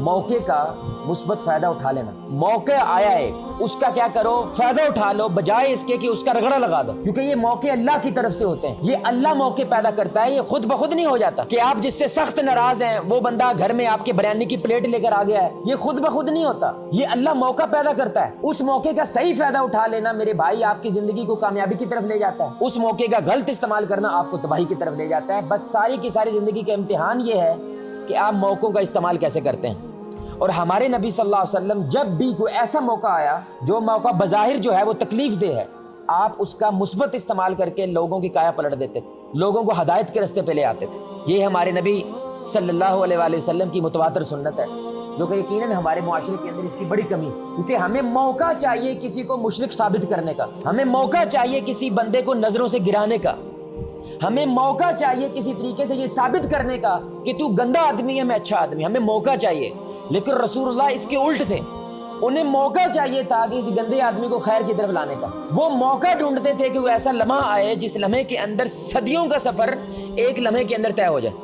موقع کا مثبت فائدہ اٹھا لینا. موقع آیا ہے اس کا کیا کرو, فائدہ اٹھا لو, بجائے اس کے کہ اس کا رگڑا لگا دو, کیونکہ یہ موقع اللہ کی طرف سے ہوتے ہیں. یہ اللہ موقع پیدا کرتا ہے, یہ خود بخود نہیں ہو جاتا کہ آپ جس سے سخت ناراض ہیں وہ بندہ گھر میں آپ کے بریانی کی پلیٹ لے کر آ گیا ہے. یہ خود بخود نہیں ہوتا, یہ اللہ موقع پیدا کرتا ہے. اس موقع کا صحیح فائدہ اٹھا لینا میرے بھائی آپ کی زندگی کو کامیابی کی طرف لے جاتا ہے. اس موقع کا غلط استعمال کرنا آپ کو تباہی کی طرف لے جاتا ہے. بس ساری کی ساری زندگی کا امتحان یہ ہے کہ آپ موقعوں کا استعمال کیسے کرتے ہیں. اور ہمارے نبی صلی اللہ علیہ وسلم جب بھی کوئی ایسا موقع آیا جو موقع بظاہر جو ہے وہ تکلیف دہ ہے, آپ اس کا مثبت استعمال کر کے لوگوں کی کایا پلٹ دیتے تھے, لوگوں کو ہدایت کے راستے پہ لے آتے تھے. یہ ہمارے نبی صلی اللہ علیہ وآلہ وسلم کی متواتر سنت ہے, جو کہ یقیناً ہمارے معاشرے کے اندر اس کی بڑی کمی ہے. کیونکہ ہمیں موقع چاہیے کسی کو مشرک ثابت کرنے کا, ہمیں موقع چاہیے کسی بندے کو نظروں سے گرانے کا, ہمیں موقع چاہیے کسی طریقے سے یہ ثابت کرنے کا کہ تو گندا آدمی ہے میں اچھا آدمی. ہمیں موقع چاہیے. لیکن رسول اللہ اس کے الٹ تھے, انہیں موقع چاہیے تھا کہ اس گندے آدمی کو خیر کی طرف لانے کا. وہ موقع ڈھونڈتے تھے کہ وہ ایسا لمحہ آئے جس لمحے کے اندر صدیوں کا سفر ایک لمحے کے اندر طے ہو جائے.